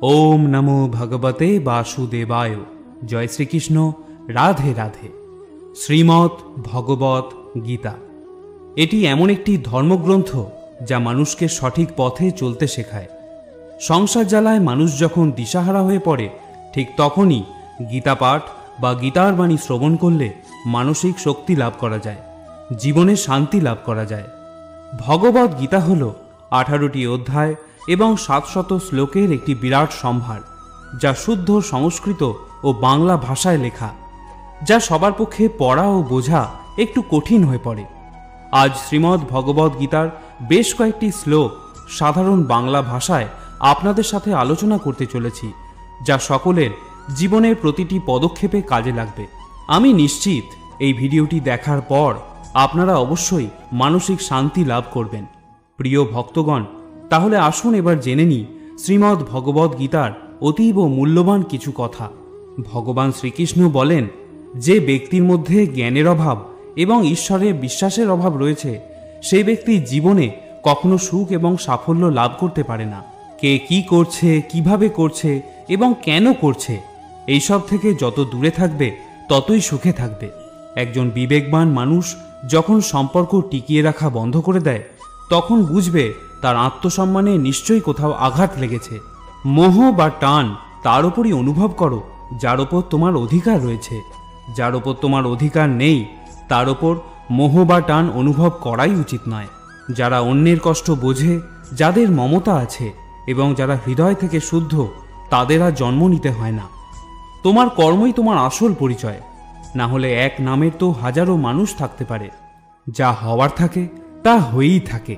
ओम नमो भगवते वासुदेवाय। जय श्रीकृष्ण। राधे राधे। श्रीमद् भगवत गीता এটি এমন একটি ধর্মগ্রন্থ যা মানুষকে সঠিক পথে চলতে শেখায়। সংসার জ্বালায় মানুষ যখন দিশাহারা হয়ে পড়ে, ঠিক তখনই গীতা পাঠ বা গীতার বাণী শ্রবণ করলে মানসিক শক্তি লাভ করা যায়, জীবনে শান্তি লাভ করা যায়। ভগবত গীতা হল 18টি অধ্যায় এবং 700 শ্লোকের একটি বিরাট সম্ভার, যা শুদ্ধ সংস্কৃত ও বাংলা ভাষায় লেখা, যা সবার পক্ষে পড়া ও বোঝা একটু কঠিন হয়ে পড়ে। আজ শ্রীমদ্ ভগবত গীতার বেশ কয়েকটি শ্লোক সাধারণ বাংলা ভাষায় আপনাদের সাথে আলোচনা করতে চলেছি, যা সকলের জীবনের প্রতিটি পদক্ষেপে কাজে লাগবে। আমি নিশ্চিত এই ভিডিওটি দেখার পর আপনারা অবশ্যই মানসিক শান্তি লাভ করবেন। প্রিয় ভক্তগণ, তাহলে আসুন এবার জেনে নিই শ্রীমদ্ ভগবত গীতার অতীব মূল্যবান কিছু কথা। ভগবান শ্রীকৃষ্ণ বলেন, যে ব্যক্তির মধ্যে জ্ঞানের অভাব এবং ঈশ্বরের বিশ্বাসের অভাব রয়েছে, সেই ব্যক্তি জীবনে কখনো সুখ এবং সাফল্য লাভ করতে পারে না। কে কি করছে, কিভাবে করছে এবং কেন করছে, এইসব থেকে যত দূরে থাকবে ততই সুখে থাকবে। একজন বিবেকবান মানুষ যখন সম্পর্ক টিকিয়ে রাখা বন্ধ করে দেয়, তখন বুঝবে তার আত্মসম্মানে নিশ্চয়ই কোথাও আঘাত লেগেছে। মোহ বা টান তার ওপরই অনুভব করো যার ওপর তোমার অধিকার রয়েছে। যার ওপর তোমার অধিকার নেই, তার ওপর মোহ বা টান অনুভব করাই উচিত নয়। যারা অন্যের কষ্ট বোঝে, যাদের মমতা আছে এবং যারা হৃদয় থেকে শুদ্ধ, তাদের আর জন্ম নিতে হয় না। তোমার কর্মই তোমার আসল পরিচয়। না হলে এক নামের তো হাজারো মানুষ থাকতে পারে। যা হওয়ার থাকে তা হয়েই থাকে,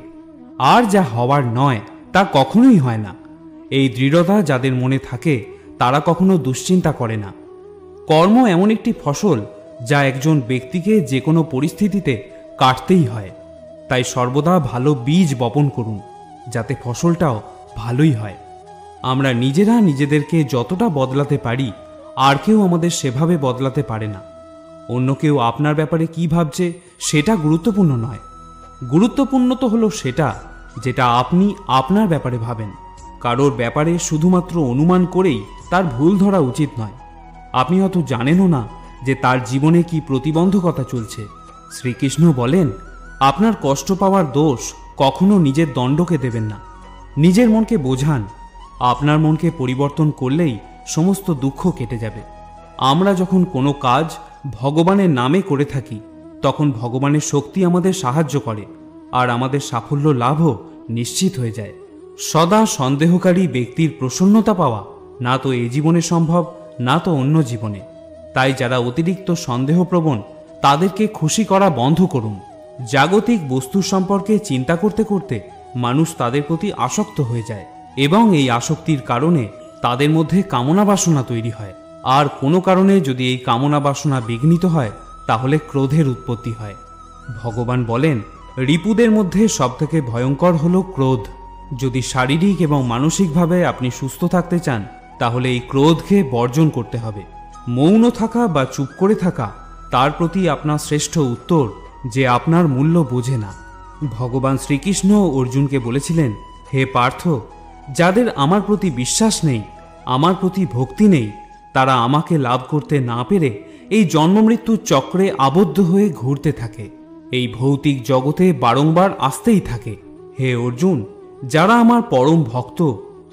আর যা হওয়ার নয় তা কখনোই হয় না। এই দৃঢ়তা যাদের মনে থাকে, তারা কখনো দুশ্চিন্তা করে না। কর্ম এমন একটি ফসল যা একজন ব্যক্তিকে যে কোনো পরিস্থিতিতে কাটতেই হয়। তাই সর্বদা ভালো বীজ বপন করুন, যাতে ফসলটাও ভালোই হয়। আমরা নিজেরা নিজেদেরকে যতটা বদলাতে পারি, আর কেউ আমাদের সেভাবে বদলাতে পারে না। অন্য কেউ আপনার ব্যাপারে কি ভাবছে সেটা গুরুত্বপূর্ণ নয়। গুরুত্বপূর্ণ তো হলো সেটা যেটা আপনি আপনার ব্যাপারে ভাবেন। কারোর ব্যাপারে শুধুমাত্র অনুমান করেই তার ভুল ধরা উচিত নয়। আপনি হয়তো জানেনও না যে তার জীবনে কি প্রতিবন্ধকতা চলছে। শ্রীকৃষ্ণ বলেন, আপনার কষ্ট পাওয়ার দোষ কখনো নিজের দণ্ডকে দেবেন না। নিজের মনকে বোঝান। আপনার মনকে পরিবর্তন করলেই সমস্ত দুঃখ কেটে যাবে। আমরা যখন কোনো কাজ ভগবানের নামে করে থাকি, তখন ভগবানের শক্তি আমাদের সাহায্য করে, আর আমাদের সাফল্য লাভও নিশ্চিত হয়ে যায়। সদা সন্দেহকারী ব্যক্তির প্রসন্নতা পাওয়া না তো এই জীবনে সম্ভব, না তো অন্য জীবনে। তাই যারা অতিরিক্ত সন্দেহপ্রবণ, তাদেরকে খুশি করা বন্ধ করুন। জাগতিক বস্তু সম্পর্কে চিন্তা করতে করতে মানুষ তাদের প্রতি আসক্ত হয়ে যায়, এবং এই আসক্তির কারণে তাদের মধ্যে কামনা বাসনা তৈরি হয়। আর কোনো কারণে যদি এই কামনা বাসনা বিঘ্নিত হয়, তাহলে ক্রোধের উৎপত্তি হয়। ভগবান বলেন, রিপুদের মধ্যে সবথেকে ভয়ঙ্কর হল ক্রোধ। যদি শারীরিক এবং মানসিকভাবে আপনি সুস্থ থাকতে চান, তাহলে এই ক্রোধকে বর্জন করতে হবে। মৌন থাকা বা চুপ করে থাকা তার প্রতি আপনার শ্রেষ্ঠ উত্তর যে আপনার মূল্য বোঝে না। ভগবান শ্রীকৃষ্ণ অর্জুনকে বলেছিলেন, হে পার্থ, যাদের আমার প্রতি বিশ্বাস নেই, আমার প্রতি ভক্তি নেই, তারা আমাকে লাভ করতে না পেরে এই জন্মমৃত্যুর চক্রে আবদ্ধ হয়ে ঘুরতে থাকে। এই ভৌতিক জগতে বারংবার আসতেই থাকে। হে অর্জুন, যারা আমার পরম ভক্ত,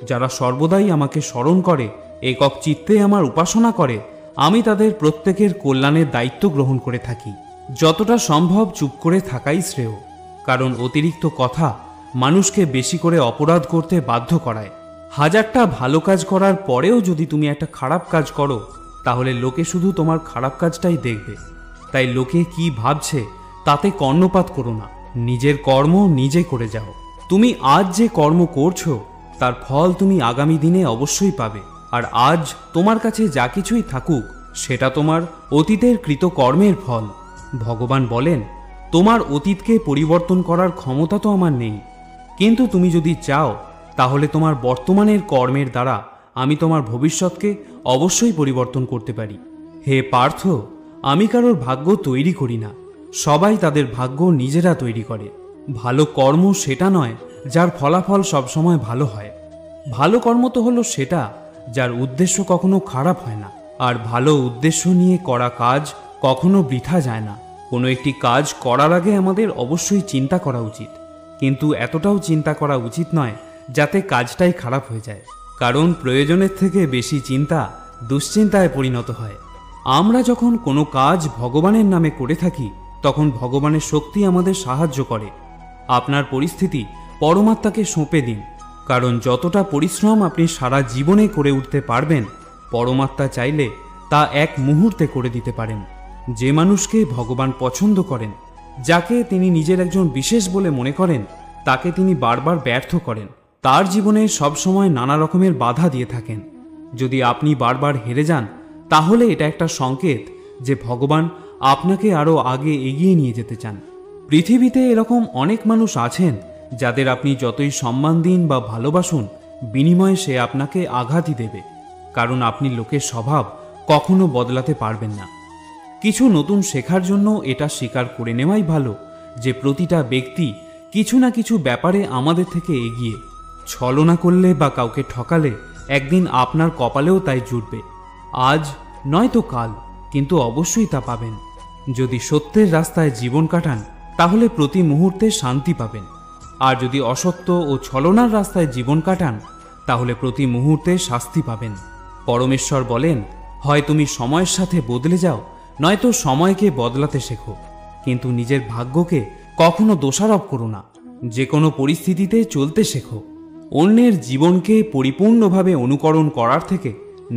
যারা সর্বদাই আমাকে স্মরণ করে, একক চিত্তে আমার উপাসনা করে, আমি তাদের প্রত্যেকের কল্যাণের দায়িত্ব গ্রহণ করে থাকি। যতটা সম্ভব চুপ করে থাকাই শ্রেয়, কারণ অতিরিক্ত কথা মানুষকে বেশি করে অপরাধ করতে বাধ্য করায়। হাজারটা ভালো কাজ করার পরেও যদি তুমি একটা খারাপ কাজ করো, তাহলে লোকে শুধু তোমার খারাপ কাজটাই দেখবে। তাই লোকে কি ভাবছে তাতে কর্ণপাত করো না। নিজের কর্ম নিজে করে যাও। তুমি আজ যে কর্ম করছো, তার ফল তুমি আগামী দিনে অবশ্যই পাবে। আর আজ তোমার কাছে যা কিছুই থাকুক, সেটা তোমার অতীতের কৃত কর্মের ফল। ভগবান বলেন, তোমার অতীতকে পরিবর্তন করার ক্ষমতা তো আমার নেই, কিন্তু তুমি যদি চাও, তাহলে তোমার বর্তমানের কর্মের দ্বারা আমি তোমার ভবিষ্যৎকে অবশ্যই পরিবর্তন করতে পারি। হে পার্থ, আমি কারোর ভাগ্য তৈরি করি না। সবাই তাদের ভাগ্য নিজেরা তৈরি করে। ভালো কর্ম সেটা নয় যার ফলাফল সবসময় ভালো হয়। ভালো কর্ম তো হলো সেটা যার উদ্দেশ্য কখনো খারাপ হয় না, আর ভালো উদ্দেশ্য নিয়ে করা কাজ কখনো বৃথা যায় না। কোনো একটি কাজ করার আগে আমাদের অবশ্যই চিন্তা করা উচিত, কিন্তু এতটাও চিন্তা করা উচিত নয় যাতে কাজটাই খারাপ হয়ে যায়, কারণ প্রয়োজনের থেকে বেশি চিন্তা দুশ্চিন্তায় পরিণত হয়। আমরা যখন কোনো কাজ ভগবানের নামে করে থাকি তখন ভগবানের শক্তি আমাদের সাহায্য করে। আপনার পরিস্থিতি পরমাত্মাকে সঁপে দিন, কারণ যতটা পরিশ্রম আপনি সারা জীবনে করে উঠতে পারবেন, পরমাত্মা চাইলে তা এক মুহূর্তে করে দিতে পারেন। যে মানুষকে ভগবান পছন্দ করেন, যাকে তিনি নিজের একজন বিশেষ বলে মনে করেন, তাকে তিনি বারবার ব্যর্থ করেন, তার জীবনে সবসময় নানা রকমের বাধা দিয়ে থাকেন। যদি আপনি বারবার হেরে যান তাহলে এটা একটা সংকেত যে ভগবান আপনাকে আরও আগে এগিয়ে নিয়ে যেতে চান। পৃথিবীতে এরকম অনেক মানুষ আছেন যাদের আপনি যতই সম্মান দিন বা ভালোবাসুন, বিনিময়ে সে আপনাকে আঘাতই দেবে, কারণ আপনি লোকের স্বভাব কখনো বদলাতে পারবেন না। কিছু নতুন শেখার জন্য এটা স্বীকার করে নেওয়াই ভালো যে প্রতিটা ব্যক্তি কিছু না কিছু ব্যাপারে আমাদের থেকে এগিয়ে। ছলনা করলে বা কাউকে ঠকালে একদিন আপনার কপালেও তাই জুটবে। আজ নয়তো কাল, কিন্তু অবশ্যই তা পাবেন। যদি সত্যের রাস্তায় জীবন কাটান তাহলে প্রতি মুহূর্তে শান্তি পাবেন, আর যদি অসত্য ও ছলনার রাস্তায় জীবন কাটান তাহলে প্রতি মুহূর্তে শাস্তি পাবেন। পরমেশ্বর বলেন, হয় তুমি সময়ের সাথে বদলে যাও, নয়তো সময়কে বদলাতে শেখো, কিন্তু নিজের ভাগ্যকে কখনো দোষারোপ করো না। যে কোনো পরিস্থিতিতে চলতে শেখো। অন্যের জীবনকে পরিপূর্ণভাবে অনুকরণ করার থেকে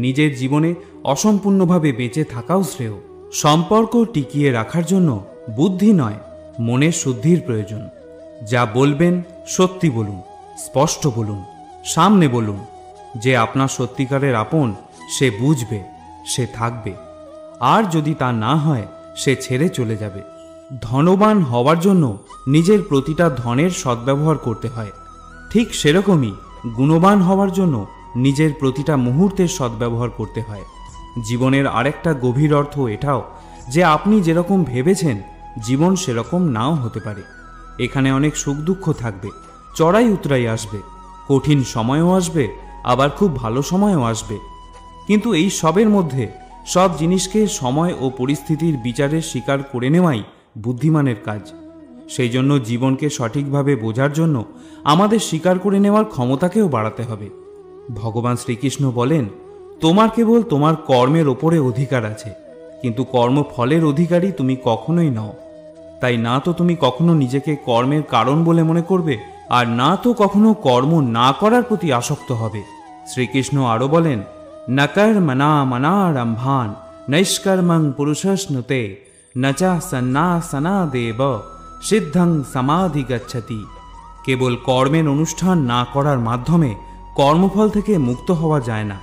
নিজের জীবনে অসম্পূর্ণভাবে বেঁচে থাকাও শ্রেয়। সম্পর্ক টিকিয়ে রাখার জন্য বুদ্ধি নয়, মনের শুদ্ধির প্রয়োজন। যা বলবেন সত্যি বলুন, স্পষ্ট বলুন, সামনে বলুন। যে আপনার সত্যিকারের আপন সে বুঝবে, সে থাকবে, আর যদি তা না হয় সে ছেড়ে চলে যাবে। ধনবান হওয়ার জন্য নিজের প্রতিটা ধনের সদ্ব্যবহার করতে হয়, ঠিক সেরকমই গুণবান হওয়ার জন্য নিজের প্রতিটা মুহূর্তের সদ্ব্যবহার করতে হয়। জীবনের আরেকটা গভীর অর্থ এটাও যে আপনি যেরকম ভেবেছেন জীবন সেরকম নাও হতে পারে। এখানে অনেক সুখ দুঃখ থাকবে, চড়াই উতরাই আসবে, কঠিন সময়ও আসবে, আবার খুব ভালো সময়ও আসবে। কিন্তু এই সবের মধ্যে সব জিনিসকে সময় ও পরিস্থিতির বিচারে স্বীকার করে নেওয়াই বুদ্ধিমানের কাজ। সেই জন্য জীবনকে সঠিকভাবে বোঝার জন্য আমাদের স্বীকার করে নেওয়ার ক্ষমতাকেও বাড়াতে হবে। ভগবান শ্রীকৃষ্ণ বলেন, তোমার কেবল তোমার কর্মের ওপরে অধিকার আছে, কিন্তু কর্মফলের অধিকারী তুমি কখনোই নও। তাই না তো তুমি কখনো নিজেকে কর্মের কারণ বলে মনে করবে, আর না তো কখনো কর্ম না করার প্রতি আসক্ত হবে। শ্রীকৃষ্ণ আরও বলেন, নকর মনা মনারম্ভান নৈষ্কর্মং পুরুষস্নুতে নচা সন্ন্যাসনা দেব সিদ্ধং সমাধি গচ্ছতি। কেবল কর্মের অনুষ্ঠান না করার মাধ্যমে কর্মফল থেকে মুক্ত হওয়া যায় না,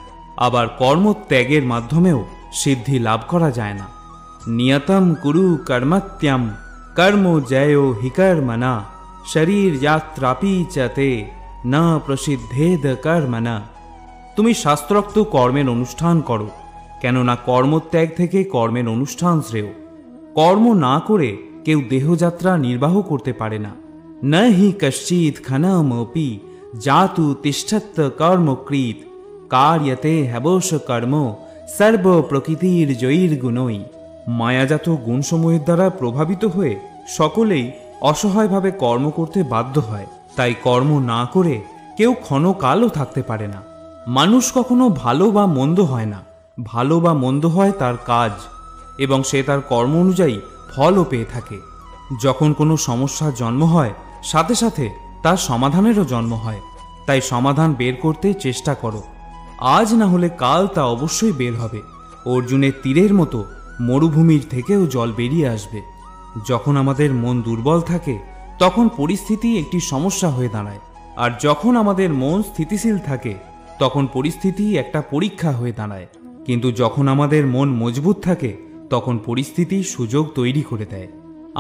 আবার কর্মত্যাগের মাধ্যমেও সিদ্ধি লাভ করা যায় না। নিয়তম কুরু কর্মত্যম কর্ম জয় হিকর্মনা শরীর যাত্রাপি চতে না প্রসিদ্ধেদ কর্মনা। তুমি শাস্ত্রোক্ত কর্মের অনুষ্ঠান করো, কেননা কর্মত্যাগ থেকে কর্মের অনুষ্ঠান শ্রেয়। কর্ম না করে কেউ দেহযাত্রা নির্বাহ করতে পারে না। ন হি কশ্চিৎ ক্ষণমপি জাতু তিষ্ঠত কর্মকৃত কার্যতে হ্যবশ কর্ম সর্ব প্রকৃতির জয়ীর গুণই। মায়াজাত গুণসমূহের দ্বারা প্রভাবিত হয়ে সকলেই অসহায়ভাবে কর্ম করতে বাধ্য হয়। তাই কর্ম না করে কেউ ক্ষণকালও থাকতে পারে না। মানুষ কখনো ভালো বা মন্দ হয় না, ভালো বা মন্দ হয় তার কাজ, এবং সে তার কর্ম অনুযায়ী ফলও পেয়ে থাকে। যখন কোনো সমস্যার জন্ম হয় সাথে সাথে তার সমাধানেরও জন্ম হয়। তাই সমাধান বের করতে চেষ্টা করো, আজ না হলে কাল তা অবশ্যই বের হবে। অর্জুনের তীরের মতো মরুভূমির থেকেও জল বেরিয়ে আসবে। যখন আমাদের মন দুর্বল থাকে তখন পরিস্থিতি একটি সমস্যা হয়ে দাঁড়ায়, আর যখন আমাদের মন স্থিতিশীল থাকে তখন পরিস্থিতি একটা পরীক্ষা হয়ে দাঁড়ায়। কিন্তু যখন আমাদের মন মজবুত থাকে তখন পরিস্থিতি সুযোগ তৈরি করে দেয়।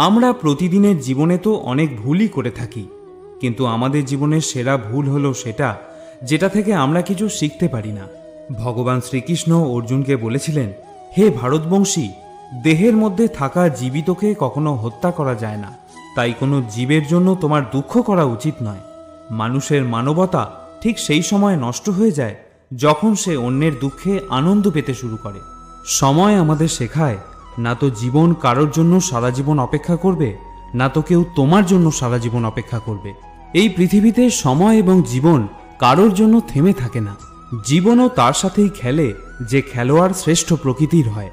আমরা প্রতিদিনের জীবনে তো অনেক ভুলই করে থাকি, কিন্তু আমাদের জীবনের সেরা ভুল হলো সেটা যেটা থেকে আমরা কিছু শিখতে পারি না। ভগবান শ্রীকৃষ্ণ অর্জুনকে বলেছিলেন, হে ভারতবংশী, দেহের মধ্যে থাকা জীবিতকে কখনো হত্যা করা যায় না, তাই কোনো জীবের জন্য তোমার দুঃখ করা উচিত নয়। মানুষের মানবতা ঠিক সেই সময় নষ্ট হয়ে যায় যখন সে অন্যের দুঃখে আনন্দ পেতে শুরু করে। সময় আমাদের শেখায় না তো জীবন কারোর জন্য সারা জীবন অপেক্ষা করবে, না তো কেউ তোমার জন্য সারা জীবন অপেক্ষা করবে। এই পৃথিবীতে সময় এবং জীবন কারোর জন্য থেমে থাকে না। জীবনও তার সাথেই খেলে যে খেলোয়াড় শ্রেষ্ঠ প্রকৃতির হয়।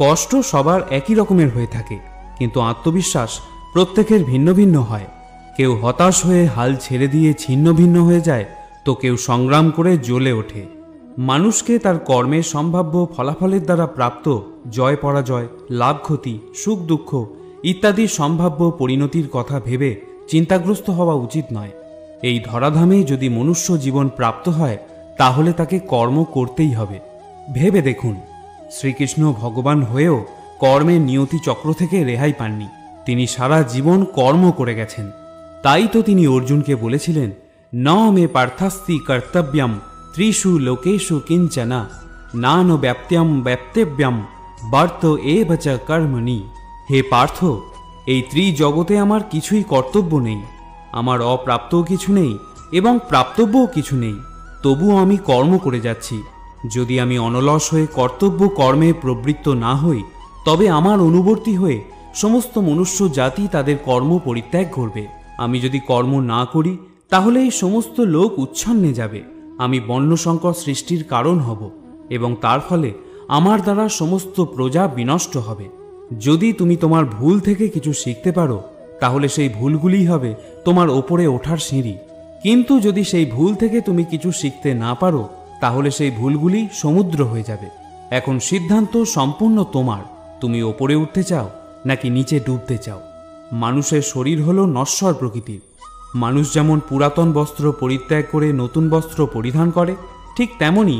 কষ্ট সবার একই রকমের হয়ে থাকে, কিন্তু আত্মবিশ্বাস প্রত্যেকের ভিন্ন ভিন্ন হয়। কেউ হতাশ হয়ে হাল ছেড়ে দিয়ে ছিন্ন ভিন্ন হয়ে যায়, তো কেউ সংগ্রাম করে জ্বলে ওঠে। মানুষকে তার কর্মের সম্ভাব্য ফলাফলের দ্বারা প্রাপ্ত জয় পরাজয়, লাভ ক্ষতি, সুখ দুঃখ ইত্যাদি সম্ভাব্য পরিণতির কথা ভেবে চিন্তাগ্রস্ত হওয়া উচিত নয়। এই ধরাধামে যদি মনুষ্য জীবন প্রাপ্ত হয় তাহলে তাকে কর্ম করতেই হবে। ভেবে দেখুন, শ্রীকৃষ্ণ ভগবান হয়েও কর্মের নিয়তি চক্র থেকে রেহাই পাননি। তিনি সারা জীবন কর্ম করে গেছেন। তাই তো তিনি অর্জুনকে বলেছিলেন, ন মে পার্থাস্তি কর্তব্যম ত্রিষু লোকেষু কিঞ্চনা নান ব্যাপ্ত্যম ব্যাপ্তেব্যম বর্ত এব চ কর্মণি। হে পার্থ, এই ত্রিজগতে আমার কিছুই কর্তব্য নেই, আমার অপ্রাপ্তও কিছু নেই এবং প্রাপ্তব্যও কিছু নেই, তবুও আমি কর্ম করে যাচ্ছি। যদি আমি অনলস হয়ে কর্তব্য কর্মে প্রবৃত্ত না হই, তবে আমার অনুবর্তী হয়ে সমস্ত মনুষ্য জাতি তাদের কর্ম পরিত্যাগ করবে। আমি যদি কর্ম না করি তাহলে এই সমস্ত লোক উচ্ছন্নে যাবে। আমি বর্ণসংকর সৃষ্টির কারণ হব এবং তার ফলে আমার দ্বারা সমস্ত প্রজা বিনষ্ট হবে। যদি তুমি তোমার ভুল থেকে কিছু শিখতে পারো তাহলে সেই ভুলগুলিই হবে তোমার ওপরে ওঠার সিঁড়ি। কিন্তু যদি সেই ভুল থেকে তুমি কিছু শিখতে না পারো তাহলে সেই ভুলগুলি সমুদ্র হয়ে যাবে। এখন সিদ্ধান্ত সম্পূর্ণ তোমার, তুমি ওপরে উঠতে চাও নাকি নিচে ডুবতে চাও। মানুষের শরীর হলো নশ্বর প্রকৃতির। মানুষ যেমন পুরাতন বস্ত্র পরিত্যাগ করে নতুন বস্ত্র পরিধান করে, ঠিক তেমনি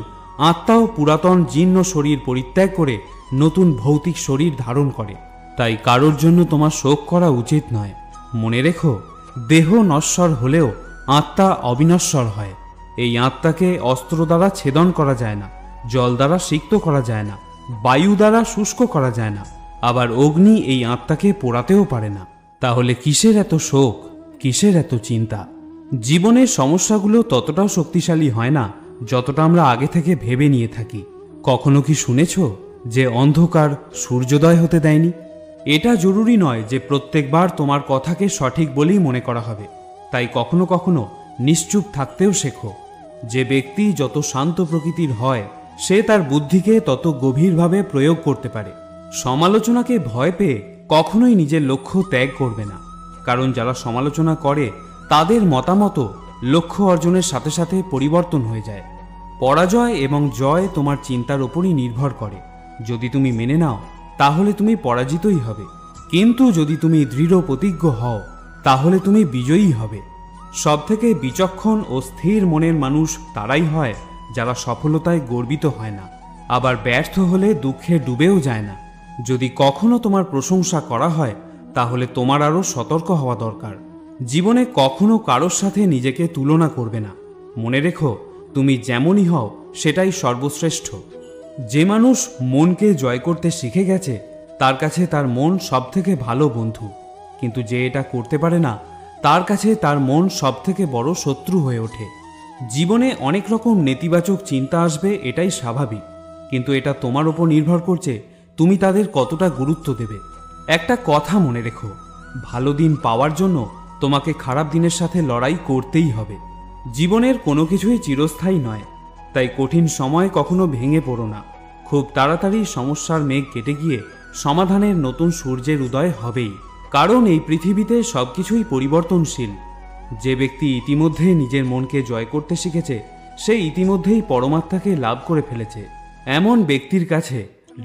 আত্মাও পুরাতন জীর্ণ শরীর পরিত্যাগ করে নতুন ভৌতিক শরীর ধারণ করে। তাই কারোর জন্য তোমার শোক করা উচিত নয়। মনে রেখো, দেহ নশ্বর হলেও আত্মা অবিনশ্বর হয়। এই আত্মাকে অস্ত্র দ্বারা ছেদন করা যায় না, জল দ্বারা সিক্ত করা যায় না, বায়ু দ্বারা শুষ্ক করা যায় না, আবার অগ্নি এই আত্মাকে পোড়াতেও পারে না। তাহলে কিসের এত শোক, কিসের এত চিন্তা? জীবনের সমস্যাগুলো ততটাও শক্তিশালী হয় না যতটা আমরা আগে থেকে ভেবে নিয়ে থাকি। কখনো কি শুনেছ যে অন্ধকার সূর্যোদয় হতে দেয়নি? এটা জরুরি নয় যে প্রত্যেকবার তোমার কথাকে সঠিক বলেই মনে করা হবে। তাই কখনো কখনো নিশ্চুপ থাকতেও শেখো। যে ব্যক্তি যত শান্ত প্রকৃতির হয় সে তার বুদ্ধিকে তত গভীরভাবে প্রয়োগ করতে পারে। সমালোচনাকে ভয় পেয়ে কখনোই নিজের লক্ষ্য ত্যাগ করবে না, কারণ যারা সমালোচনা করে তাদের মতামত লক্ষ্য অর্জনের সাথে সাথে পরিবর্তন হয়ে যায়। পরাজয় এবং জয় তোমার চিন্তার উপরই নির্ভর করে। যদি তুমি মেনে নাও তাহলে তুমি পরাজিতই হবে, কিন্তু যদি তুমি দৃঢ় প্রতিজ্ঞ হও তাহলে তুমি বিজয়ী হবে। সবথেকে বিচক্ষণ ও স্থির মনের মানুষ তারাই হয় যারা সফলতায় গর্বিত হয় না, আবার ব্যর্থ হলে দুঃখে ডুবেও যায় না। যদি কখনো তোমার প্রশংসা করা হয় তাহলে তোমার আরও সতর্ক হওয়া দরকার। জীবনে কখনো কারোর সাথে নিজেকে তুলনা করবে না। মনে রেখো, তুমি যেমনই হও সেটাই সর্বশ্রেষ্ঠ। যে মানুষ মনকে জয় করতে শিখে গেছে তার কাছে তার মন সবথেকে ভালো বন্ধু, কিন্তু যে এটা করতে পারে না তার কাছে তার মন সবথেকে বড় শত্রু হয়ে ওঠে। জীবনে অনেক রকম নেতিবাচক চিন্তা আসবে, এটাই স্বাভাবিক, কিন্তু এটা তোমার উপর নির্ভর করছে তুমি তাদের কতটা গুরুত্ব দেবে। একটা কথা মনে রেখো, ভালো দিন পাওয়ার জন্য তোমাকে খারাপ দিনের সাথে লড়াই করতেই হবে। জীবনের কোনো কিছুই চিরস্থায়ী নয়, তাই কঠিন সময় কখনো ভেঙে পড়ো না। খুব তাড়াতাড়ি সমস্যার মেঘ কেটে গিয়ে সমাধানের নতুন সূর্যের উদয় হবেই, কারণ এই পৃথিবীতে সবকিছুই পরিবর্তনশীল। যে ব্যক্তি ইতিমধ্যে নিজের মনকে জয় করতে শিখেছে সে ইতিমধ্যেই পরমাত্মাকে লাভ করে ফেলেছে। এমন ব্যক্তির কাছে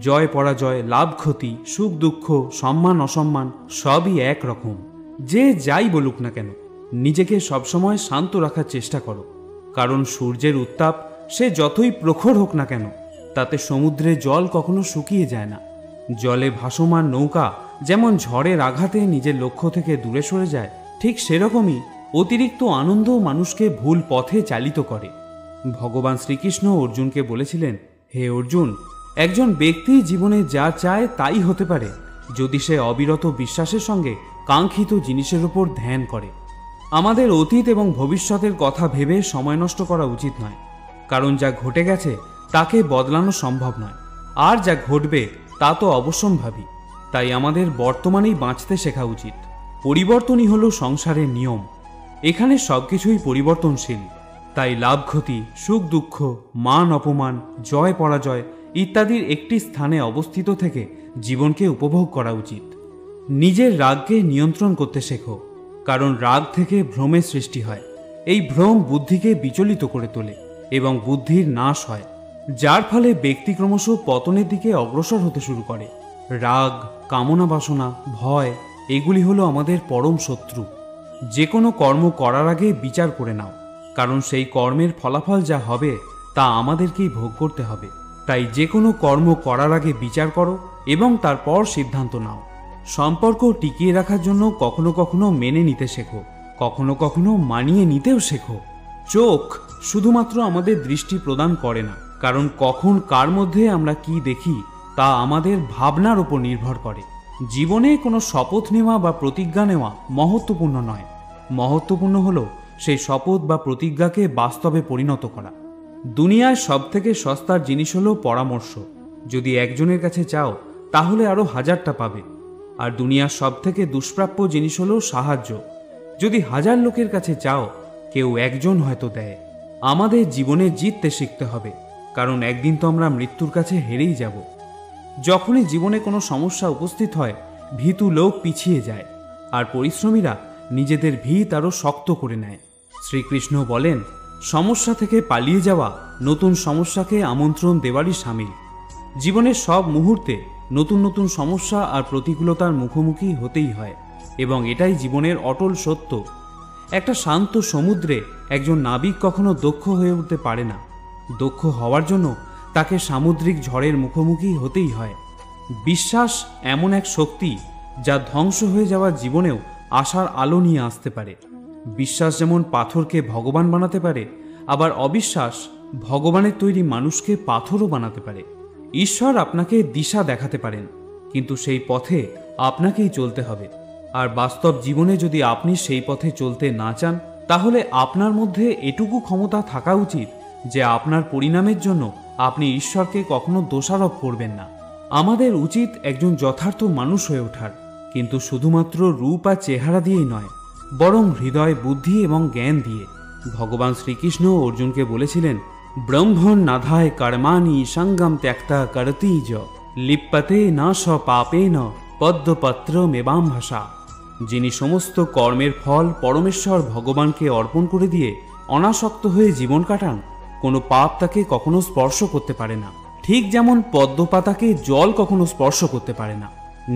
জয় পরাজয়, লাভ ক্ষতি, সুখ দুঃখ, সম্মান অসম্মান সবই এক রকম। যে যাই বলুক না কেন নিজেকে সবসময় শান্ত রাখার চেষ্টা করো, কারণ সূর্যের উত্তাপ সে যতই প্রখর হোক না কেন তাতে সমুদ্রে জল কখনো শুকিয়ে যায় না। জলে ভাসমান নৌকা যেমন ঝড়ের আঘাতে নিজের লক্ষ্য থেকে দূরে সরে যায়, ঠিক সেরকমই অতিরিক্ত আনন্দ মানুষকে ভুল পথে চালিত করে। ভগবান শ্রীকৃষ্ণ অর্জুনকে বলেছিলেন, হে অর্জুন, একজন ব্যক্তি জীবনে যা চায় তাই হতে পারে যদি সে অবিরত বিশ্বাসের সঙ্গে কাঙ্ক্ষিত জিনিসের উপর ধ্যান করে। আমাদের অতীত এবং ভবিষ্যতের কথা ভেবে সময় নষ্ট করা উচিত নয়, কারণ যা ঘটে গেছে তাকে বদলানো সম্ভব নয়, আর যা ঘটবে তা তো অবশ্যম্ভাবী। তাই আমাদের বর্তমানেই বাঁচতে শেখা উচিত। পরিবর্তনই হলো সংসারের নিয়ম। এখানে সবকিছুই পরিবর্তনশীল। তাই লাভ ক্ষতি, সুখ দুঃখ, মান অপমান, জয় পরাজয় ইত্যাদির একটি স্থানে অবস্থিত থেকে জীবনকে উপভোগ করা উচিত। নিজের রাগকে নিয়ন্ত্রণ করতে শেখো, কারণ রাগ থেকে ভ্রমের সৃষ্টি হয়। এই ভ্রম বুদ্ধিকে বিচলিত করে তোলে এবং বুদ্ধির নাশ হয়, যার ফলে ব্যক্তি ক্রমশ পতনের দিকে অগ্রসর হতে শুরু করে। রাগ, কামনা বাসনা, ভয় এগুলি হলো আমাদের পরম শত্রু। যে কোনো কর্ম করার আগে বিচার করে নাও, কারণ সেই কর্মের ফলাফল যা হবে তা আমাদেরকেই ভোগ করতে হবে। তাই যে কোনো কর্ম করার আগে বিচার করো এবং তারপর সিদ্ধান্ত নাও। সম্পর্ক টিকিয়ে রাখার জন্য কখনো কখনো মেনে নিতে শেখো, কখনো কখনো মানিয়ে নিতেও শেখো। চোখ শুধুমাত্র আমাদের দৃষ্টি প্রদান করে না, কারণ কখন কার মধ্যে আমরা কি দেখি তা আমাদের ভাবনার উপর নির্ভর করে। জীবনে কোনো শপথ নেওয়া বা প্রতিজ্ঞা নেওয়া মহত্বপূর্ণ নয়, মহত্বপূর্ণ হলো সেই শপথ বা প্রতিজ্ঞাকে বাস্তবে পরিণত করা। দুনিয়ার সবথেকে সস্তার জিনিস হলো পরামর্শ। যদি একজনের কাছে চাও তাহলে আরও 1000টা পাবে। আর দুনিয়ার সবথেকে দুষ্প্রাপ্য জিনিস হলো সাহায্য। যদি 1000 লোকের কাছে চাও, কেউ একজন হয়তো দেয়। আমাদের জীবনে জিততে শিখতে হবে, কারণ একদিন তো আমরা মৃত্যুর কাছে হেরেই যাব। যখনই জীবনে কোনো সমস্যা উপস্থিত হয়, ভীতু লোক পিছিয়ে যায়, আর পরিশ্রমীরা নিজেদের ভিত আরও শক্ত করে নেয়। শ্রীকৃষ্ণ বলেন, সমস্যা থেকে পালিয়ে যাওয়া নতুন সমস্যাকে আমন্ত্রণ দেওয়ারই শামিল। জীবনের সব মুহূর্তে নতুন নতুন সমস্যা আর প্রতিকূলতার মুখোমুখি হতেই হয়, এবং এটাই জীবনের অটল সত্য। একটা শান্ত সমুদ্রে একজন নাবিক কখনো দক্ষ হয়ে উঠতে পারে না। দক্ষ হওয়ার জন্য তাকে সামুদ্রিক ঝড়ের মুখোমুখি হতেই হয়। বিশ্বাস এমন এক শক্তি যা ধ্বংস হয়ে যাওয়া জীবনেও আশার আলো নিয়ে আসতে পারে। বিশ্বাস যেমন পাথরকে ভগবান বানাতে পারে, আবার অবিশ্বাস ভগবানের তৈরি মানুষকে পাথরও বানাতে পারে। ঈশ্বর আপনাকে দিশা দেখাতে পারেন, কিন্তু সেই পথে আপনাকেই চলতে হবে। আর বাস্তব জীবনে যদি আপনি সেই পথে চলতে না চান, তাহলে আপনার মধ্যে এটুকু ক্ষমতা থাকা উচিত যে আপনার পরিণামের জন্য আপনি ঈশ্বরকে কখনো দোষারোপ করবেন না। আমাদের উচিত একজন যথার্থ মানুষ হয়ে ওঠার, কিন্তু শুধুমাত্র রূপ আর চেহারা দিয়েই নয়, বরং হৃদয়, বুদ্ধি এবং জ্ঞান দিয়ে। ভগবান শ্রীকৃষ্ণ অর্জুনকে বলেছিলেন, ব্রহ্মণ নাধায় কর্মাণি সঙ্গম ত্যক্তা করতি য লিপ্যতে না স পাপেন পদ্মপত্র মেবাম ভাষা। যিনি সমস্ত কর্মের ফল পরমেশ্বর ভগবানকে অর্পণ করে দিয়ে অনাসক্ত হয়ে জীবন কাটান, কোনো পাপ তাকে কখনো স্পর্শ করতে পারে না। ঠিক যেমন পদ্মপাতাকে জল কখনো স্পর্শ করতে পারে না।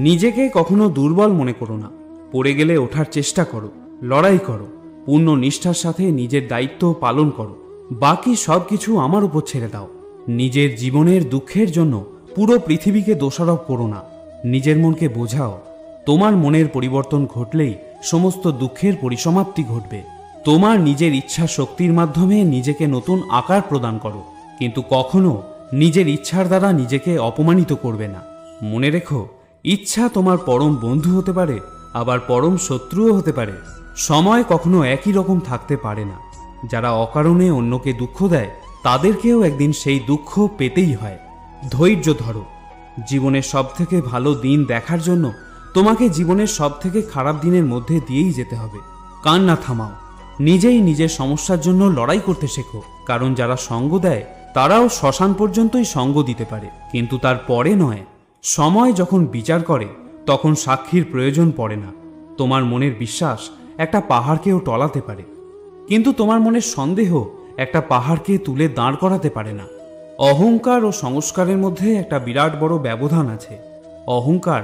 নিজেকে কখনো দুর্বল মনে করো না। পড়ে গেলে ওঠার চেষ্টা করো, লড়াই করো, পূর্ণ নিষ্ঠার সাথে নিজের দায়িত্ব পালন করো। বাকি সব কিছু আমার উপর ছেড়ে দাও। নিজের জীবনের দুঃখের জন্য পুরো পৃথিবীকে দোষারোপ করো না। নিজের মনকে বোঝাও, তোমার মনের পরিবর্তন ঘটলেই সমস্ত দুঃখের পরিসমাপ্তি ঘটবে। তোমার নিজের ইচ্ছা শক্তির মাধ্যমে নিজেকে নতুন আকার প্রদান করো, কিন্তু কখনো নিজের ইচ্ছার দ্বারা নিজেকে অপমানিত করবে না। মনে রেখো, ইচ্ছা তোমার পরম বন্ধু হতে পারে, আবার পরম শত্রুও হতে পারে। সময় কখনো একই রকম থাকতে পারে না। যারা অকারণে অন্যকে দুঃখ দেয়, তাদেরকেও একদিন সেই দুঃখ পেতেই হয়। ধৈর্য ধরো। জীবনের সবথেকে ভালো দিন দেখার জন্য তোমাকে জীবনের সবথেকে খারাপ দিনের মধ্যে দিয়েই যেতে হবে। কান্না থামাও। নিজেই নিজের সমস্যার জন্য লড়াই করতে শেখো, কারণ যারা সঙ্গ দেয় তারাও শ্মশান পর্যন্তই সঙ্গ দিতে পারে, কিন্তু তার পরে নয়। সময় যখন বিচার করে তখন সাক্ষীর প্রয়োজন পড়ে না। তোমার মনের বিশ্বাস একটা পাহাড়কেও টলাতে পারে, কিন্তু তোমার মনের সন্দেহ একটা পাহাড়কে তুলে দাঁড় করাতে পারে না। অহংকার ও সংস্কারের মধ্যে একটা বিরাট বড় ব্যবধান আছে। অহংকার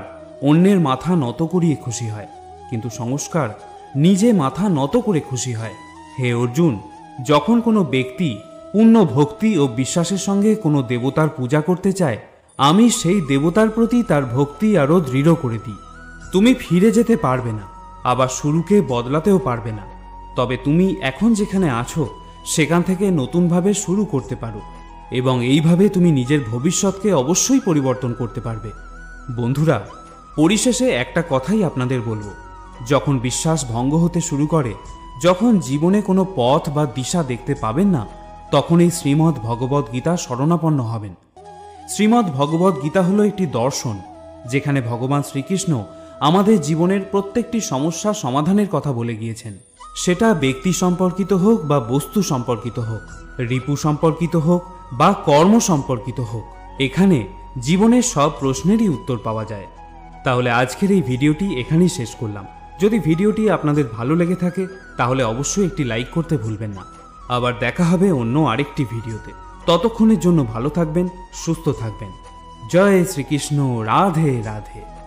অন্যের মাথা নত করিয়ে খুশি হয়, কিন্তু সংস্কার নিজে মাথা নত করে খুশি হয়। হে অর্জুন, যখন কোনো ব্যক্তি পূর্ণ ভক্তি ও বিশ্বাসের সঙ্গে কোনো দেবতার পূজা করতে চায়, আমি সেই দেবতার প্রতি তার ভক্তি আরও দৃঢ় করে দিই। তুমি ফিরে যেতে পারবে না, আবার শুরুকে বদলাতেও পারবে না, তবে তুমি এখন যেখানে আছো সেখান থেকে নতুনভাবে শুরু করতে পারো, এবং এইভাবে তুমি নিজের ভবিষ্যৎকে অবশ্যই পরিবর্তন করতে পারবে। বন্ধুরা, পরিশেষে একটা কথাই আপনাদের বলবো, যখন বিশ্বাস ভঙ্গ হতে শুরু করে যখন জীবনে কোনো পথ বা দিশা দেখতে পাবেন না, তখন এই শ্রীমদ্ ভগবদ্ গীতা শরণাপন্ন হবেন। শ্রীমদ্ ভগবদ্ গীতা হলো একটি দর্শন, যেখানে ভগবান শ্রীকৃষ্ণ আমাদের জীবনের প্রত্যেকটি সমস্যা সমাধানের কথা বলে গিয়েছেন। সেটা ব্যক্তি সম্পর্কিত হোক বা বস্তু সম্পর্কিত হোক, রিপু সম্পর্কিত হোক বা কর্ম সম্পর্কিত হোক, এখানে জীবনের সব প্রশ্নেরই উত্তর পাওয়া যায়। তাহলে আজকের এই ভিডিওটি এখানেই শেষ করলাম। যদি ভিডিওটি আপনাদের ভালো লেগে থাকে তাহলে অবশ্যই একটি লাইক করতে ভুলবেন না। আবার দেখা হবে অন্য আরেকটি ভিডিওতে। ততক্ষণের জন্য ভালো থাকবেন, সুস্থ থাকবেন। জয় শ্রীকৃষ্ণ। রাধে রাধে।